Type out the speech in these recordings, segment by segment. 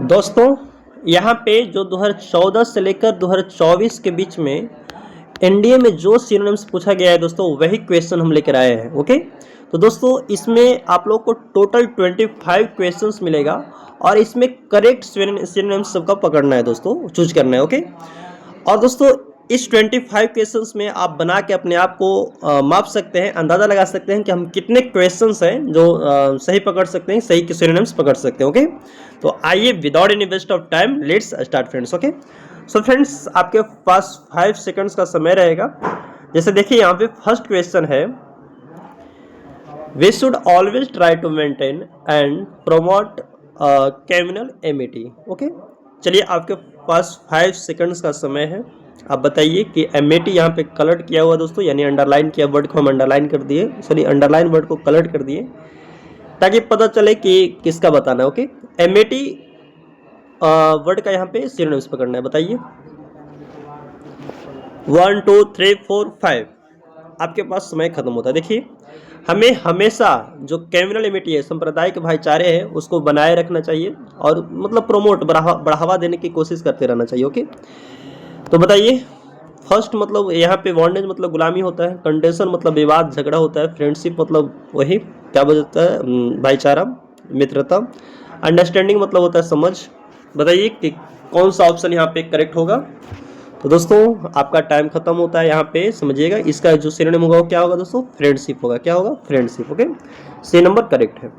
दोस्तों यहाँ पे जो 2014 से लेकर 2024 के बीच में एनडीए में जो सिनोनिम्स पूछा गया है दोस्तों वही क्वेश्चन हम लेकर आए हैं। ओके, तो दोस्तों इसमें आप लोग को टोटल 25 क्वेश्चंस मिलेगा और इसमें करेक्ट सिनोनिम्स सबका पकड़ना है दोस्तों, चूज करना है। ओके, और दोस्तों इस 25 क्वेश्चंस में आप बना के अपने आप को माप सकते हैं, अंदाज़ा लगा सकते हैं कि हम कितने क्वेश्चंस हैं जो सही पकड़ सकते हैं, सही सिनोनिम्स पकड़ सकते हैं। ओके, तो आइए without any waste of time let's start friends. Okay, so friends आपके पास 5 सेकंड्स का समय रहेगा। जैसे देखिए यहाँ पे फर्स्ट क्वेश्चन है, we should always try to maintain and promote communal amity. Okay, चलिए आपके पास 5 सेकंड्स का समय है। आप बताइए कि एमिटी यहाँ पे कलर किया हुआ दोस्तों, यानी अंडरलाइन किया वर्ड को हम अंडरलाइन कर दिए, सॉरी अंडरलाइन वर्ड को कलर कर दिए ताकि पता चले कि किसका बताना है। ओके, एमिटी वर्ड का यहाँ पे सिनोनिम्स पकड़ना है। बताइए 1 2 3 4 5 आपके पास समय खत्म होता है। देखिए हमें हमेशा जो कम्युनल एमिटी है, सांप्रदायिक भाईचारे है, उसको बनाए रखना चाहिए और मतलब प्रमोट बढ़ावा देने की कोशिश करते रहना चाहिए। ओके, तो बताइए फर्स्ट मतलब यहाँ पे बॉन्डेज मतलब गुलामी होता है, कंटेंशन मतलब विवाद झगड़ा होता है, फ्रेंडशिप मतलब वही क्या बोलता है भाईचारा मित्रता, अंडरस्टैंडिंग मतलब होता है समझ। बताइए कि कौन सा ऑप्शन यहाँ पे करेक्ट होगा। तो दोस्तों आपका टाइम खत्म होता है यहाँ पे, समझिएगा इसका जो सिनोनिम होगा वो क्या होगा दोस्तों, फ्रेंडशिप होगा। क्या होगा, friendship. Okay, C number correct है।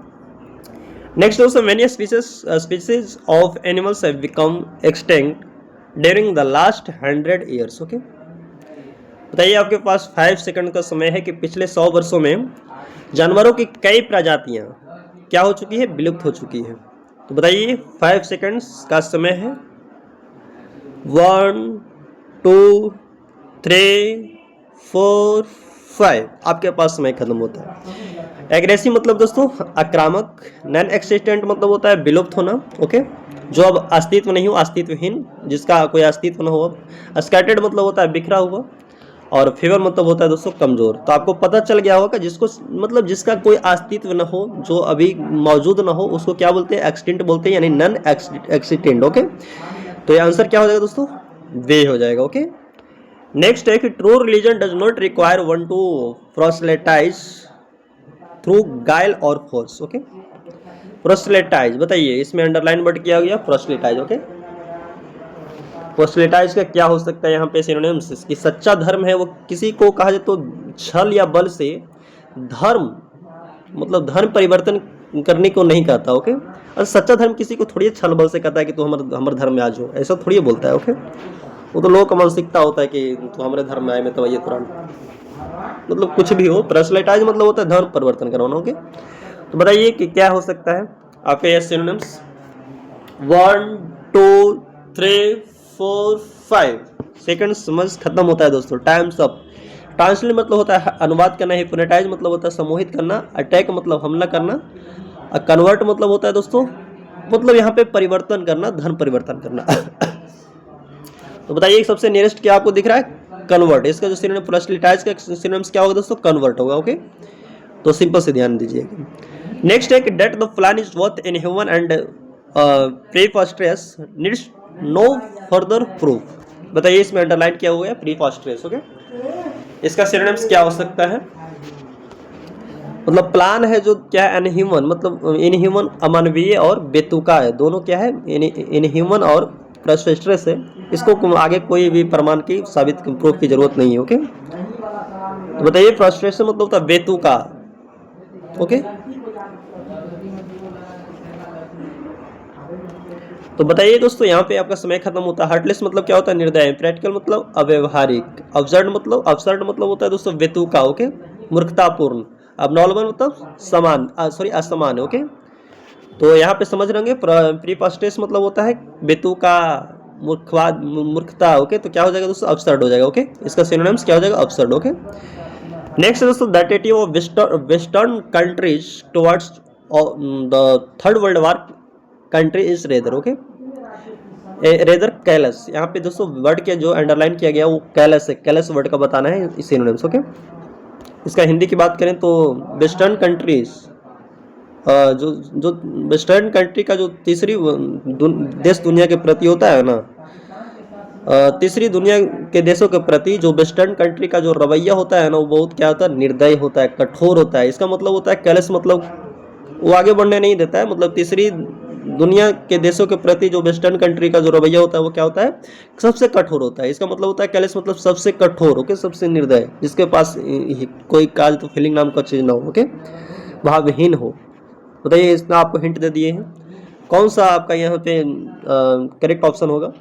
नेक्स्ट दोस्तों, many species of animals have become extinct during the last 100 years. Okay, बताइए आपके पास 5 सेकंड का समय है कि पिछले 100 वर्षों में जानवरों की कई प्रजातियां क्या हो चुकी है, विलुप्त हो चुकी है। तो बताइए 5 सेकंड्स का समय है। 1 2 3 4 5 आपके पास समय खत्म होता है। एग्रेसिव मतलब दोस्तों आक्रामक, नॉन एक्सिस्टेंट मतलब होता है विलुप्त होना। ओके, जो अब अस्तित्व नहीं हो, अस्तित्वहीन, जिसका कोई अस्तित्व न हो। स्कैटर्ड मतलब होता है बिखरा हुआ, और फीवर मतलब होता है दोस्तों कमजोर। तो आपको पता चल गया होगा जिसको मतलब जिसका कोई अस्तित्व न हो, जो अभी मौजूद न हो, उसको क्या बोलते हैं, एक्सटिंक्ट बोलते हैं, यानी नॉन एक्सिस्टेंट। ओके, तो ये आंसर क्या हो जाएगा दोस्तों, वे हो जाएगा। ओके, नेक्स्ट है कि true religion does not require one to proselytize through guile और फोर्स। ओके, प्रोसेलेटाइज बताइए, इसमें अंडरलाइन वर्ड किया गया प्रोसेलेटाइज। ओके, प्रोसेलेटाइज का क्या हो सकता है यहाँ पे सिनोनिम्स, कि सच्चा धर्म है वो किसी को कहा जाए तो छल या बल से धर्म मतलब धर्म परिवर्तन करने को नहीं कहता। ओके, और सच्चा धर्म किसी को थोड़ी छल बल से कहता है कि तू हमारे धर्म में आ जाओ, ऐसा थोड़ी बोलता है। ओके, वो तो लोगों का मानसिकता होता है कि तू हमारे धर्म में आए, मैं तो ये तुरंत मतलब कुछ भी हो। प्रोसेलेटाइज मतलब होता है धर्म परिवर्तन करवाना। ओके, तो बताइए कि क्या हो सकता है आपके सिनोनिम्स। 1 2 3 4 5 सेकंड समझ खत्म होता है दोस्तों, टाइम्स अप। ट्रांसलेट मतलब होता है अनुवाद करना, हिप्नोटाइज मतलब होता है सम्मोहित करना, अटैक मतलब हमला करना, और कन्वर्ट मतलब होता है दोस्तों मतलब यहाँ पे परिवर्तन करना, धर्म परिवर्तन करना। तो बताइए सबसे नियरेस्ट क्या आपको दिख रहा है, कन्वर्ट। इसका जो सिनोनिम प्रोसेलेटाइज का सिनोनिम्स क्या होगा दोस्तों, कन्वर्ट होगा। ओके, तो सिंपल से ध्यान दीजिएगा। नेक्स्ट है कि that the plan is worth in human and प्रीफॉस्ट्रेस नीड्स नो फर्दर प्रूफ। बताइए इसमें अंडरलाइन क्या हो गया, प्रीफॉस्ट्रेस। ओके, इसका सिनोनिम्स क्या हो सकता है, मतलब प्लान है जो क्या है, अनह्यूमन मतलब इनह्यूमन अमानवीय और बेतुका है, दोनों क्या है, इनह्यूमन और प्रोसेस्ट्रेस है। इसको आगे कोई भी प्रमाण की साबित प्रूफ की जरूरत नहीं है। ओके, तो बताइए फ्रस्ट्रेशन मतलब होता है बेतुका। ओके, तो बताइए दोस्तों यहाँ पे आपका समय खत्म होता है। हार्टलेस मतलब क्या होता है, निर्दयी। प्रैक्टिकल मतलब अव्यवहारिक। अब्सर्ड मतलब होता है दोस्तों बेतुका। ओके, मूर्खतापूर्ण। अबनॉर्मल मतलब समान सॉरी असमान। ओके, तो यहाँ पे समझ रहे होंगे। प्रीपॉस्ट्रेस मतलब होता है बेतुका, मूर्खता। ओके, तो क्या हो जाएगा दोस्तों, अब्सर्ड हो जाएगा। ओके, इसका सिनोनिम्स क्या हो जाएगा, अब्सर्ड। ओके, नेक्स्ट दोस्तों, the attitude of western countries towards the third world war country is rather. Okay, rather callus. यहाँ पे दोस्तों वर्ड के जो अंडरलाइन किया गया वो कैलस है, कैलस वर्ड का बताना है सिनोनिम्स। ओके, इसका हिंदी की बात करें तो वेस्टर्न कंट्रीज जो जो वेस्टर्न कंट्री का जो तीसरी देश दुनिया के प्रति होता है ना, तीसरी दुनिया के देशों के प्रति जो वेस्टर्न कंट्री का जो रवैया होता है ना, वो बहुत क्या होता है, निर्दयी होता है, कठोर होता है। इसका मतलब होता है कैलेस, मतलब वो आगे बढ़ने नहीं देता है। मतलब तीसरी दुनिया के देशों के प्रति जो वेस्टर्न कंट्री का जो रवैया होता है वो क्या होता है, सबसे कठोर होता है। इसका मतलब होता है कैलेस, मतलब सबसे कठोर, ओके, सबसे निर्दय, जिसके पास कोई काज तो फीलिंग नाम का चीज ना हो, ओके, भावहीन हो। बताइए, इसमें आपको हिंट दे दिए हैं, कौन सा आपका यहाँ पे करेक्ट ऑप्शन होगा?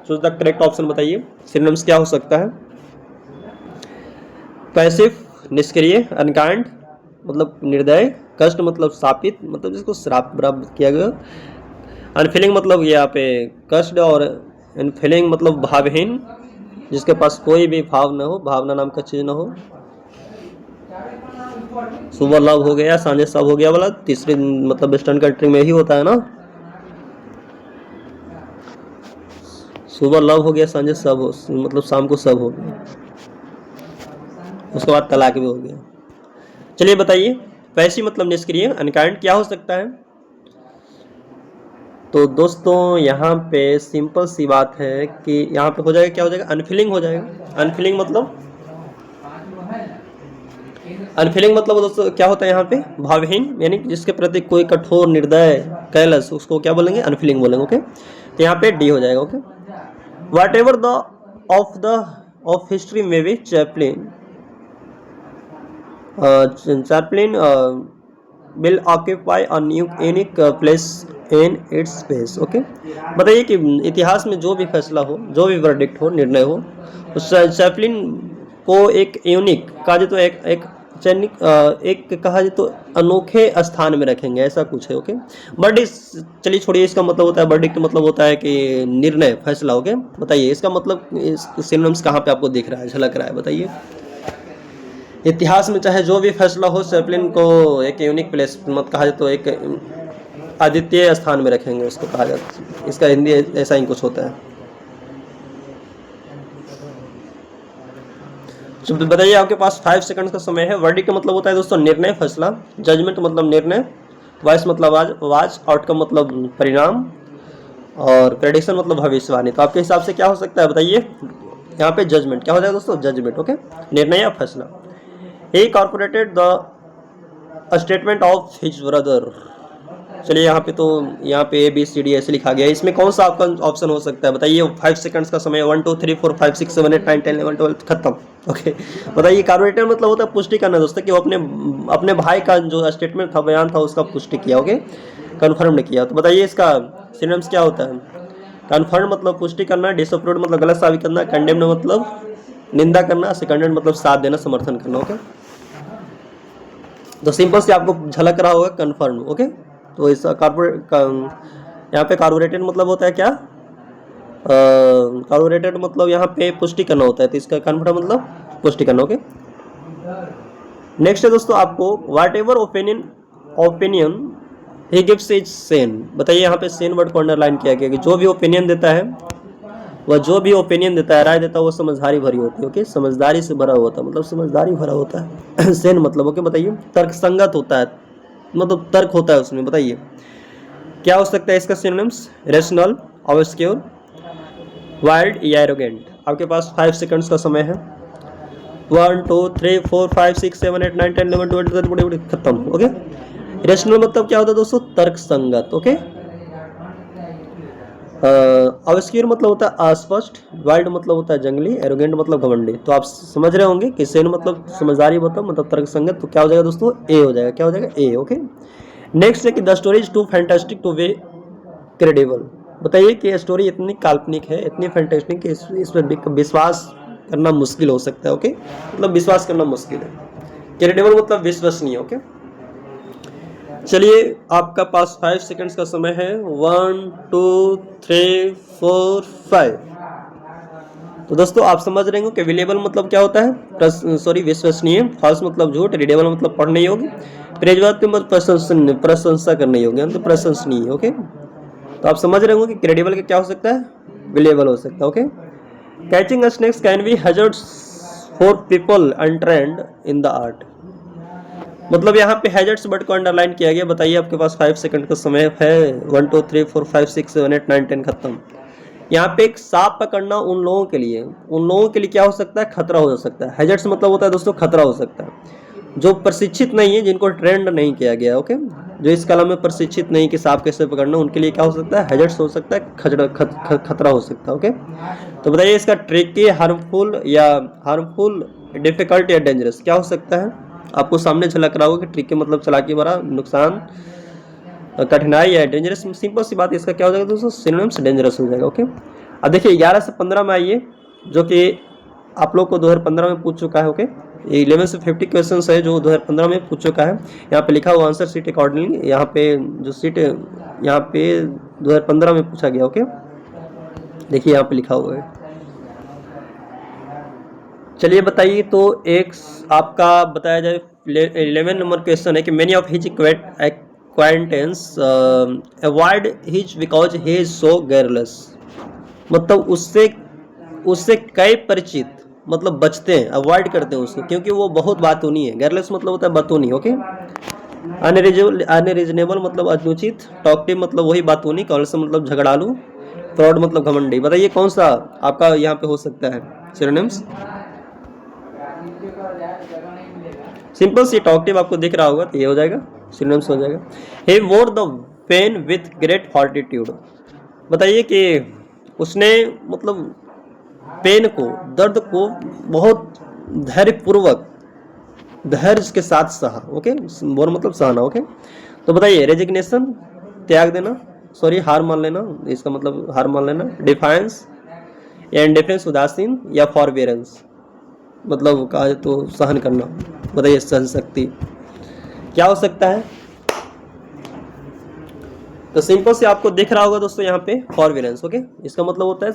चूज द करेक्ट ऑप्शन, बताइए सिनोनिम्स क्या हो सकता है? पैसिव निष्क्रिय, अनकाइंड मतलब निर्दय, कष्ट मतलब शापित, मतलब जिसको श्राप प्राप्त किया गया, अनफीलिंग मतलब यहाँ पे कष्ट, और अनफीलिंग मतलब भावहीन, जिसके पास कोई भी भाव न हो, भावना नाम का चीज न हो। सुबह लव हो गया, सांझे सब हो गया वाला, तीसरी मतलब वेस्टर्न कंट्री में ही होता है ना, सुबह लव हो गया, सांझे सब हो, मतलब शाम को सब हो गया, उसके बाद तलाक भी हो गया। चलिए बताइए, पैसिव मतलब निष्क्रिय, अनकाइंड क्या हो सकता है? तो दोस्तों यहाँ पे सिंपल सी बात है कि यहाँ पे हो जाएगा, क्या हो जाएगा, अनफीलिंग हो जाएगा। अनफीलिंग मतलब, अनफीलिंग मतलब दोस्तों क्या होता है यहाँ पे, भावहीन, यानी जिसके प्रति कोई कठोर, निर्दय, कैलस, उसको क्या बोलेंगे, अनफीलिंग बोलेंगे, ओके। तो यहाँ पे डी हो जाएगा, okay. What ever the of history में भी Chaplin will occupy a unique place in its space, okay. बताइए कि इतिहास में जो भी फैसला हो, जो भी वर्डिक्ट हो, निर्णय हो, उस चैपलिन को एक यूनिक कहा जाए तो एक एक कहा जाए तो अनोखे स्थान में रखेंगे, ऐसा कुछ है, ओके। वर्डिक्ट चलिए छोड़िए, इसका मतलब होता है, वर्डिक्ट मतलब होता है कि निर्णय, फैसला, ओके। बताइए इसका मतलब सिनोनिम्स कहाँ पे आपको दिख रहा है, झलक रहा है, बताइए। इतिहास में चाहे जो भी फैसला हो, चैपलिन को एक यूनिक प्लेस मत कहा जाए तो एक अद्वितीय स्थान में रखेंगे, उसको कहा जाता है। इसका हिंदी ऐसा ही कुछ होता है। तो बताइए, आपके पास 5 सेकंड्स का समय है। वर्डिक्ट का मतलब होता है दोस्तों निर्णय, फैसला। जजमेंट मतलब निर्णय, वॉइस मतलब आवाज, आउटकम मतलब परिणाम, और प्रेडिक्शन मतलब भविष्यवाणी। तो आपके हिसाब से क्या हो सकता है, बताइए। यहाँ पे जजमेंट क्या हो जाएगा दोस्तों, जजमेंट, ओके, निर्णय या फैसला। He incorporated the statement of his brother. चलिए यहाँ पे तो यहाँ पे ABCD ऐसे लिखा गया है, इसमें कौन सा आपका ऑप्शन हो सकता है, बताइए। 5 सेकंड्स का समय, 1 2 3 4 5 6 7 8 9 10 11 12 खत्म, ओके। बताइए, कार्बोरेटर मतलब होता है पुष्टि करना दोस्तों, कि वो अपने भाई का जो स्टेटमेंट था, बयान था, उसका पुष्टि किया, ओके, कन्फर्म ने किया। तो बताइए इसका सिनोनिम्स क्या होता है? कन्फर्म मतलब पुष्टि करना, डिसअप्रूव मतलब गलत साबित करना, कंडेम्न मतलब निंदा करना, सेकंडेड मतलब साथ देना, समर्थन करना, ओके। तो सिंपल से आपको झलक रहा होगा कन्फर्म, ओके। तो इस यहाँ पे कार्बोरेटेड मतलब होता है क्या, कार्बोरेटेड मतलब यहाँ पे पुष्टि करना होता है, तो इसका कन्फर्म मतलब पुष्टि करना, ओके। नेक्स्ट है दोस्तों, आपको whatever opinion he gives is sane. बताइए, यहाँ पे सेन वर्ड को अंडरलाइन किया गया कि जो भी ओपिनियन देता है, वह जो भी ओपिनियन देता है, राय देता है, वो समझदारी भरी होती है, ओके, समझदारी से भरा होता है, मतलब समझदारी भरा होता है। सेन मतलब, ओके, बताइए। तर्कसंगत होता है, मतलब तर्क होता है उसमें। बताइए क्या हो सकता है इसका सिनोनिम्स? रेशनल, ऑब्स्क्योर, वाइल्ड या एरोगेंट। आपके पास 5 सेकंड्स का समय है। 1 2 3 4 5 6 7 8 9 10 11 12 13 खत्म, ओके। रेशनल मतलब क्या होता है दोस्तों, तर्कसंगत, ओके। ऑब्स्क्योर मतलब होता है अस्पष्ट, वाइल्ड मतलब होता है जंगली, एरोगेंट मतलब घमंडी। तो आप समझ रहे होंगे कि सेन मतलब समझदारी मतलब तर्कसंगत, तो क्या हो जाएगा दोस्तों, ए हो जाएगा। क्या हो जाएगा, ए, ओके। नेक्स्ट है कि the story is too fantastic to be credible. बताइए कि स्टोरी इतनी काल्पनिक है, इतनी फैंटास्टिक कि इस पर विश्वास करना मुश्किल हो सकता है, ओके, मतलब विश्वास करना मुश्किल है। क्रेडिबल मतलब विश्वसनीय, ओके। चलिए, आपका पास 5 सेकंड्स का समय है। 1 2 3 4 5। तो दोस्तों आप समझ रहे हो कि विलेबल मतलब क्या होता है, सॉरी विश्वसनीय, फॉल्स मतलब झूठ, रीडेबल मतलब पढ़ने योग्य, प्रेजवाद मतलब प्रशंसा करने योग्य, तो प्रशंसनीय, ओके। तो आप समझ रहे हो कि क्रेडिबल का क्या हो सकता है, विलेबल हो सकता है, okay. Catching snakes can be hazards for people untrained in the art. मतलब यहाँ पे हैजर्ड्स वर्ड को अंडरलाइन किया गया। बताइए, आपके पास 5 सेकंड का समय है। 1 2 3 4 5 6 7 8 9 10 खत्म। यहाँ पे एक सांप पकड़ना उन लोगों के लिए क्या हो सकता है, खतरा हो सकता है। हैजर्ड्स मतलब होता है दोस्तों खतरा हो सकता है। जो प्रशिक्षित नहीं है, जिनको ट्रेंड नहीं किया गया, ओके, जो इस कला में प्रशिक्षित नहीं कि सांप कैसे पकड़ना, उनके लिए क्या हो सकता है, हैजर्ड्स हो सकता है, खतरा हो सकता है। ओके, तो बताइए इसका ट्रिकी, हार्मफुल, डिफिकल्ट या डेंजरस क्या हो सकता है। आपको सामने झलक रहा होगा कि ट्रिकी मतलब चालाकी भरा, नुकसान, कठिनाई या डेंजरस। सिंपल सी बात, इसका क्या हो जाएगा दोस्तों, सिनोनिम्स डेंजरस हो जाएगा। ओके, अब देखिए 11 से 15 में आइए, जो कि आप लोग को 2015 में पूछ चुका है। ओके, 11 से 50 क्वेश्चन है जो 2015 में पूछ चुका है। यहाँ पे लिखा हुआ आंसर सीट अकॉर्डिंगली, यहाँ पे जो सीट यहाँ पे 2015 में पूछा गया। ओके, देखिए यहाँ पे लिखा हुआ है। चलिए बताइए, तो एक आपका बताया जाए 11 नंबर क्वेश्चन है कि many of his acquaintance avoid his because he is so careless. मतलब उससे कई परिचित मतलब बचते हैं, अवॉइड करते हैं उसको, क्योंकि वो बहुत बातूनी है। केयरलेस मतलब होता है बातूनी। ओके, अनरीजनेबल मतलब अनुचित, टॉकटिव मतलब वही बातूनी, कॉल्स मतलब झगड़ालू, फ्रॉड मतलब घमंडी। बताइए कौन सा आपका यहाँ पे हो सकता है सिनोनिम्स। सिंपल सी टॉकटिव आपको दिख रहा होगा, तो ये हो जाएगा, सिनोनिम्स हो जाएगा। He bore the pain with great fortitude. बताइए कि उसने मतलब पेन को, दर्द को बहुत धैर्यपूर्वक, धैर्य के साथ सहा। ओके, वोर मतलब सहना। ओके, तो बताइए रेजिग्नेशन त्याग देना, सॉरी हार मान लेना, इसका मतलब हार मान लेना, डिफायंस या इंडिफरेंस उदासीन, या फॉरबियरेंस मतलब कहा जाए तो सहन करना। बताइए सहन शक्ति क्या हो सकता है। तो सिंपल से आपको दिख रहा होगा दोस्तों यहाँ पे फॉरबियरेंस। ओके, इसका मतलब होता है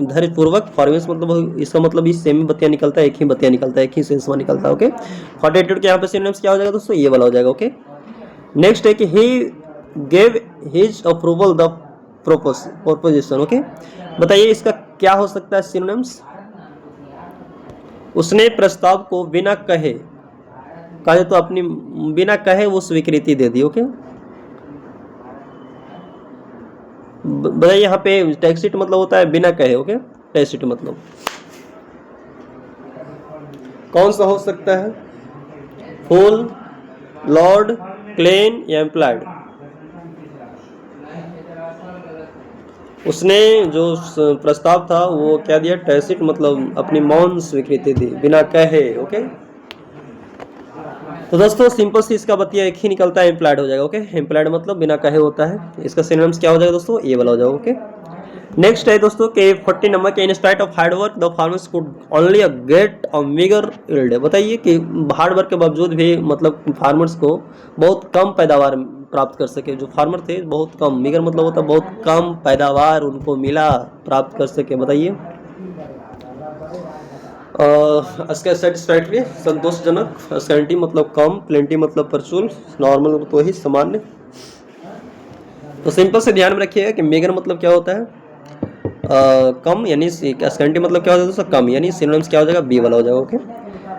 धैर्यपूर्वक, फॉरबियरेंस मतलब इसका मतलब इस सेम बत्तियां निकलता है, एक ही बत्तियां निकलता है, एक ही सेंसवा निकलता है। ओके, फॉर्टिट्यूड के यहाँ पे सिनोनिम्स क्या हो जाएगा दोस्तों, ये वाला हो जाएगा। ओके, नेक्स्ट है कि he gave his approval the proposition. Okay, बताइए इसका क्या हो सकता है सिनोनिम्स। उसने प्रस्ताव को बिना कहे, कहे तो अपनी बिना कहे वो स्वीकृति दे दी। ओके, बताइए यहाँ पे टैक्सिट मतलब होता है बिना कहे। ओके, टैक्सिट मतलब कौन सा हो सकता है, फूल, लॉर्ड, क्लेन या एम्प्लॉयड। उसने जो प्रस्ताव था वो क्या दिया, टैसिट मतलब अपनी मौन स्वीकृति दी, बिना कहे। ओके, तो दोस्तों सिंपल सी इसका बतिया एक ही निकलता है, एम्प्लॉयड हो जाएगा। ओके, एम्प्लॉयड मतलब बिना कहे होता है। इसका सिनोनिम्स क्या हो जाएगा दोस्तों, ये वाला हो जाएगा। ओके, नेक्स्ट है दोस्तों के 40 नंबर के, in spite of hard work the farmers could only get a meagre yield. बताइए कि हार्ड वर्क के बावजूद भी मतलब फार्मर्स को बहुत कम पैदावार प्राप्त कर सके। जो फार्मर थे बहुत कम, मीगर मतलब होता है बहुत कम पैदावार उनको मिला, प्राप्त कर सके। बताइए सेटिस्फैक्ट्री संतोषजनक, स्कैंटी मतलब कम, प्लेंटी मतलब प्रचुर, नॉर्मल तो ही सामान्य। तो सिंपल से ध्यान में रखिएगा कि मेगर मतलब क्या होता है, कम, यानी स्कैंटी मतलब क्या हो जाएगा दोस्तों, कम, यानी सिनोनिम्स क्या हो जाएगा, बी वाला हो जाएगा। ओके,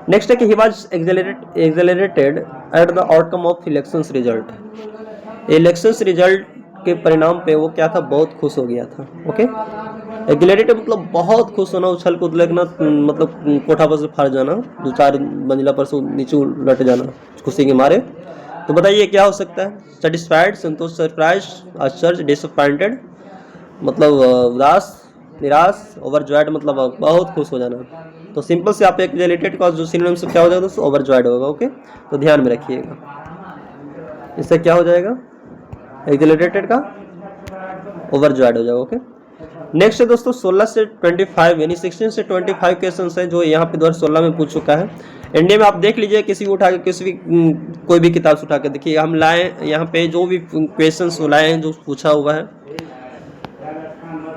नेक्स्ट है कि he was accelerated at the outcome of elections result. Elections result के परिणाम पे वो क्या था, बहुत खुश हो गया था। ओके, एक्सेलरेटेड मतलब बहुत खुश होना, उछल कूद लगना, मतलब कोठा पर से फाड़ जाना, 2-4 मंजिला पर से नीचे लट जाना खुशी के मारे। तो बताइए क्या हो सकता है, सेटिस्फाइड संतोष, सरप्राइज, आश्चर्य, डिसअपॉइंटेड मतलब उदास, निराश, ओवरजॉयड मतलब बहुत खुश हो जाना। तो सिंपल से आप एक रिलेटेड का जो सिनोनिम से क्या हो जाएगा दोस्तों, ओवरजॉयड होगा। ओके, तो ध्यान में रखिएगा, इससे क्या हो जाएगा, एक्सेलरेटेड का ओवरजॉयड हो जाएगा। ओके, नेक्स्ट है दोस्तों 16 से 25 यानी 16 से 25 क्वेश्चन है जो यहाँ पे 2016 में पूछ चुका है। इंडिया में आप देख लीजिए, किसी भी उठा के, किसी भी कोई भी किताब से उठा के देखिए, हम लाए यहाँ पे जो भी क्वेश्चन लाए हैं जो पूछा हुआ है।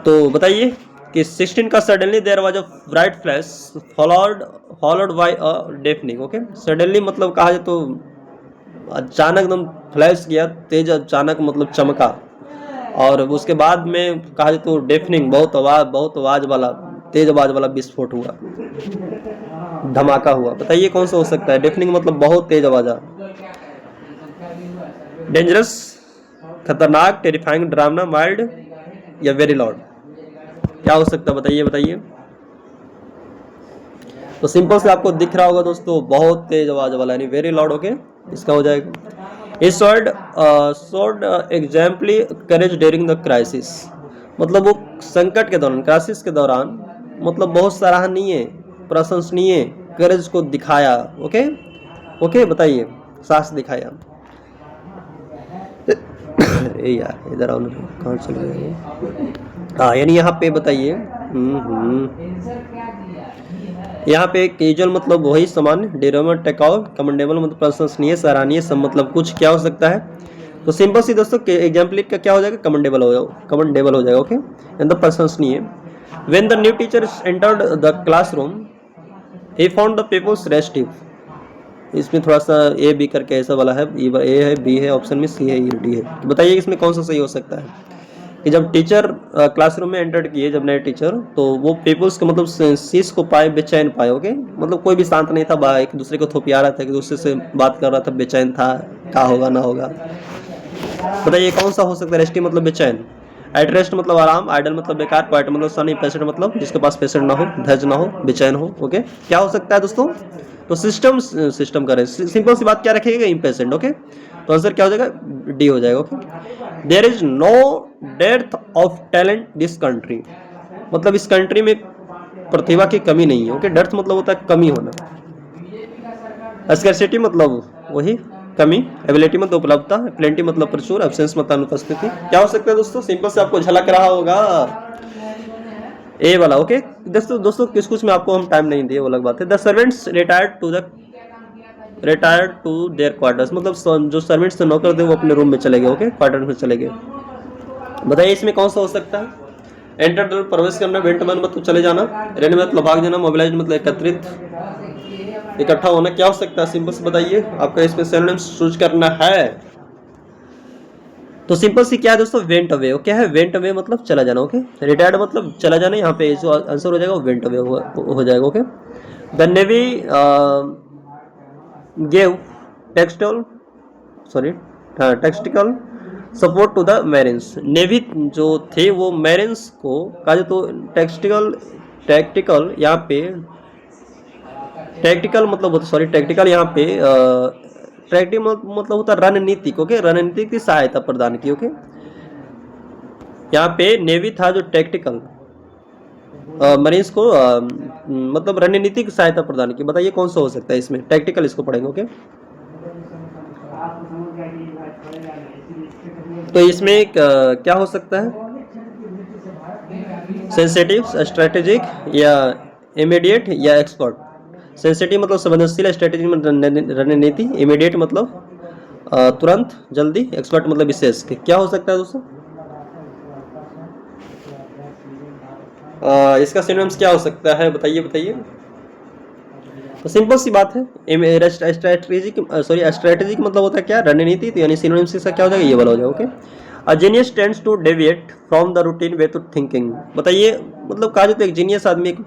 तो बताइए कि 16 का suddenly there was a bright flash followed by a deafening. Okay, suddenly मतलब कहा जाए तो अचानक एकदम फ्लैश किया, तेज अचानक मतलब चमका, और उसके बाद में कहा जाए तो डेफनिंग बहुत आवाज वाला, तेज आवाज वाला विस्फोट हुआ, धमाका हुआ। बताइए कौन सा हो सकता है, डेफनिंग मतलब बहुत तेज आवाज। डेंजरस, खतरनाक, टेरिफाइंग, ड्रामना, माइल्ड या वेरी लाउड, क्या हो सकता है बताइए बताइए। तो सिंपल से आपको दिख रहा होगा दोस्तों, बहुत तेज आवाज वाला यानी वेरी लाउड, ओके, इसका हो जाएगा। इस word showed एग्जाम्पली courage during the crisis, मतलब वो संकट के दौरान, क्राइसिस के दौरान, मतलब बहुत सराहनीय, प्रशंसनीय करेज को दिखाया, ओके ओके, बताइए, साहस दिखाया। अरे यार इधर आओ ना, कहाँ चले गए। हाँ यानी यहाँ पे बताइए, यहाँ पे कैजुअल मतलब वही सामान्य, डेरोमर टेकाउ, कमेंडेबल मतलब प्रशंसनीय, सराहनीय, सब मतलब कुछ क्या हो सकता है। तो सिंपल सी दोस्तों एग्जाम्पलिट का क्या हो जाएगा, कमेंडेबल हो जाएगा, कमेंडेबल हो जाएगा, ओके, एंड द प्रशंसनीय। When the new teacher entered the classroom he found the people's restive, इसमें थोड़ा सा ए बी करके ऐसा वाला है, ए है, बी है, ऑप्शन में सी है, डी है। तो बताइए इसमें कौन सा सही हो सकता है कि जब टीचर क्लासरूम में एंटर किए, जब नए टीचर, तो वो पीपल्स के मतलब सीस को पाए, बेचैन पाए, ओके, मतलब कोई भी शांत नहीं था, एक दूसरे को थोपिया रहा था, एक दूसरे से बात कर रहा था, बेचैन था, क्या होगा ना होगा। बताइए कौन सा हो सकता है, रेस्टिव मतलब बेचैन, एट रेस्ट मतलब आराम, आइडल मतलब बेकार, क्वाइट मतलब सनी, पेशेंट मतलब जिसके पास पेशेंट ना हो, धैर्य ना हो, बेचैन हो, ओके, क्या हो सकता है दोस्तों। तो सिस्टम करें, सिंपल सी बात क्या रखेगा, इम्पेशेंट, ओके, तो आंसर क्या हो जाएगा, डी हो जाएगा, okay. There is no depth of talent this country, मतलब इस कंट्री में प्रतिभा की कमी नहीं है, ओके, डेप्थ मतलब होता है कमी होना, स्कैरसिटी मतलब वही कमी, एबिलिटी मतलब उपलब्धता, प्लेंटी मतलब प्रचुर, एब्सेंस मतलब अनुपस्थिति, क्या हो सकता है दोस्तों, सिंपल से आपको झलक रहा होगा ए वाला, ओके। दोस्तों कुछ में आपको हम टाइम नहीं दिए, वो अलग बात है। The servants retired to their quarters, मतलब जो सर्वेंट्स थे, नौकर थे, वो अपने रूम में चले गए, ओके, क्वार्टर में चले गए। बताइए इसमें कौन सा हो सकता है, एंटर प्रवेश करना, वेंट मन मतलब चले जाना, रेन मतलब भाग जाना, मोबिलाइज मतलब एकत्रित, इकट्ठा होना, क्या हो सकता है, सिंपल से बताइए, आपका इसमें सिनोनिम चूज करना है। तो सिंपल सी क्या है दोस्तों, वेंट अवे, क्या है, वेंट अवे मतलब चला जाना, ओके, रिटायर्ड मतलब चला जाना, यहाँ पे जो आंसर हो जाएगा वो वेंट अवे हो जाएगा, okay. The navy gave tactical support to the marines, navy जो थे वो मैरिन्स को कहा जाए तो टैक्टिकल यहाँ पे टैक्टिकल मतलब टैक्टिकल यहाँ पे टैक्टिक मतलब होता है रणनीतिक, ओके, रणनीतिक की सहायता प्रदान की, ओके। यहाँ पे नेवी था जो टैक्टिकल मरीज को मतलब रणनीतिक सहायता प्रदान की। बताइए कौन सा हो सकता है इसमें, टैक्टिकल इसको पढ़ेंगे, ओके। तो इसमें क्या हो सकता है, सेंसिटिव, स्ट्रेटेजिक या इमीडिएट या एक्सपर्ट। सेंसिटिव मतलब संवेदनशील, स्ट्रेटेजिक मतलब रणनीति, इमीडिएट मतलब तुरंत, जल्दी, एक्सपर्ट मतलब विशेष। क्या हो सकता है दोस्तों, इसका सिनोनिम्स क्या हो सकता है, बताइए बताइए। तो सिंपल सी बात है, स्ट्रेटेजिक मतलब होता है क्या, रणनीति, तो यानी सिनोनिम्स इसका क्या हो जाएगा, ये वाला हो जाएगा, okay. A genius tends to deviate from the routine way to thinking। बताइए मतलब कहा जाता है एक जीनियस आदमी, एक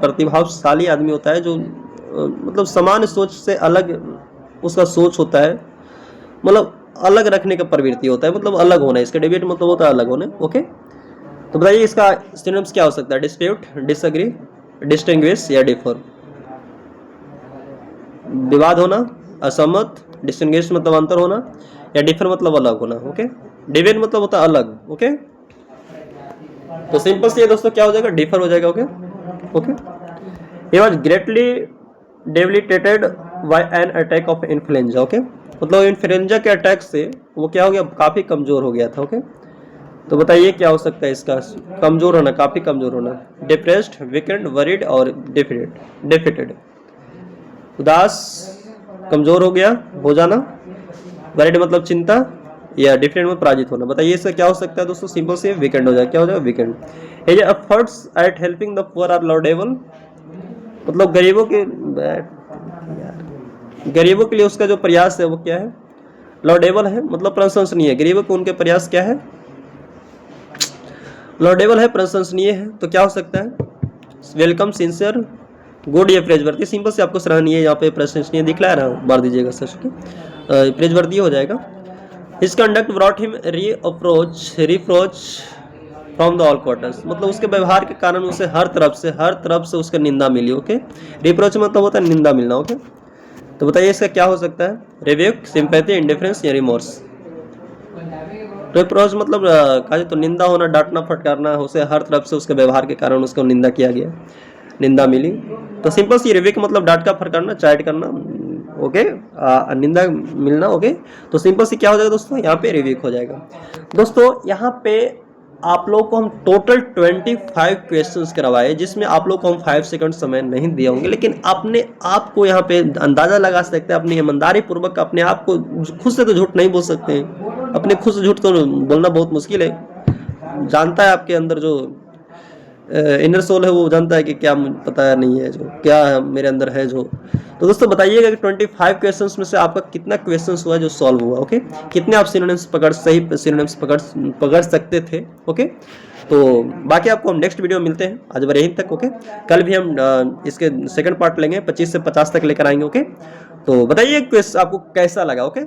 प्रतिभाशाली आदमी होता है जो मतलब समान सोच से अलग उसका सोच होता है, मतलब अलग रखने का प्रवृत्ति होता है, मतलब अलग होना, इसका डेविएट मतलब होता है अलग होना, ओके। तो बताइए इसका सिनोनिम्स क्या हो सकता है, डिस्प्यूट, डिसएग्री, डिस्टिंग्विश या डिफर। विवाद होना, असहमत, डिस्टिंग्विश मतलब अंतर होना, या डिफर मतलब अलग होना, ओके। डिवेट मतलब होता है अलग, ओके। तो सिंपल से ये दोस्तों क्या हो जाएगा, डिफर हो जाएगा, okay okay. He was greatly debilitated by an attack of influenza, okay, मतलब इन्फ्लुएंजा के अटैक से वो क्या हो गया, काफी कमजोर हो गया था, ओके। तो बताइए क्या हो सकता है इसका, कमजोर होना, काफी कमजोर होना, डिप्रेस्ड, वीकेंड, वरीड और डिफिटेड। उदास, कमजोर हो गया, हो जाना, वरीड मतलब चिंता, या डिफरेंट में पराजित होना। बताइए इसका क्या हो सकता है दोस्तों, सिंपल से वीकेंड हो जाएगा, क्या हो जाएगा, weekend. His efforts at helping the poor are laudable, मतलब गरीबों के लिए उसका जो प्रयास है वो क्या है, लॉर्डेबल है, मतलब प्रशंसनीय है, गरीबों को उनके प्रयास क्या है, लॉर्डेबल है, प्रशंसनीय है। तो क्या हो सकता है, वेलकम, सिंसियर, गुड या प्रेजवर्दी। सिंपल से आपको सराहनीय यहाँ पे प्रशंसनीय दिखला रहा है, मार दीजिएगा सर, प्रेजवर्दी हो जाएगा। His conduct brought him reproach from the all quarters, मतलब उसके व्यवहार के कारण उसे हर तरफ से उसका निंदा मिली। ओके, रिप्रोच मतलब होता है निंदा मिलना। ओके, तो बताइए इसका क्या हो सकता है? रिव्यूक, सिंपैथी, इंडिफरेंस या रिमोर्स। रिप्रोच मतलब कहा जाए तो निंदा होना, डांटना फटकारना, उसे हर तरफ से उसके व्यवहार के कारण उसको निंदा किया गया, निंदा मिली। तो सिंपल सी रिव्यूक मतलब डांट का फटकारना, चैट करना। ओके, निंदा मिलना। ओके, तो सिंपल सी क्या हो जाएगा दोस्तों, यहाँ पे रिव्यूक हो जाएगा। दोस्तों यहाँ पे आप लोग को हम टोटल 25 क्वेश्चंस करवाए, जिसमें आप लोग को हम 5 सेकंड समय नहीं दिए होंगे, लेकिन अपने आप को यहाँ पे अंदाजा लगा सकते हैं, अपनी ईमानदारी पूर्वक अपने आप को, खुद से तो झूठ नहीं बोल सकते हैं, अपने खुद से झूठ तो बोलना बहुत मुश्किल है। जानता है आपके अंदर जो इनर सोल है वो जानता है कि क्या पता नहीं है, जो क्या मेरे अंदर है जो। तो दोस्तों बताइएगा कि 25 क्वेश्चंस में से आपका कितना क्वेश्चंस हुआ जो सॉल्व हुआ। ओके, कितने आप सिनोनिम्स सही सिनोनिम्स पकड़ सकते थे। ओके, तो बाकी आपको हम नेक्स्ट वीडियो में मिलते हैं, आज बार यहीं तक। ओके, कल भी हम इसके सेकंड पार्ट लेंगे, 25 से 50 तक लेकर आएंगे। ओके, तो बताइए क्वेश्चन आपको कैसा लगा। ओके,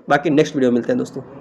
बाकी नेक्स्ट वीडियो मिलते हैं दोस्तों।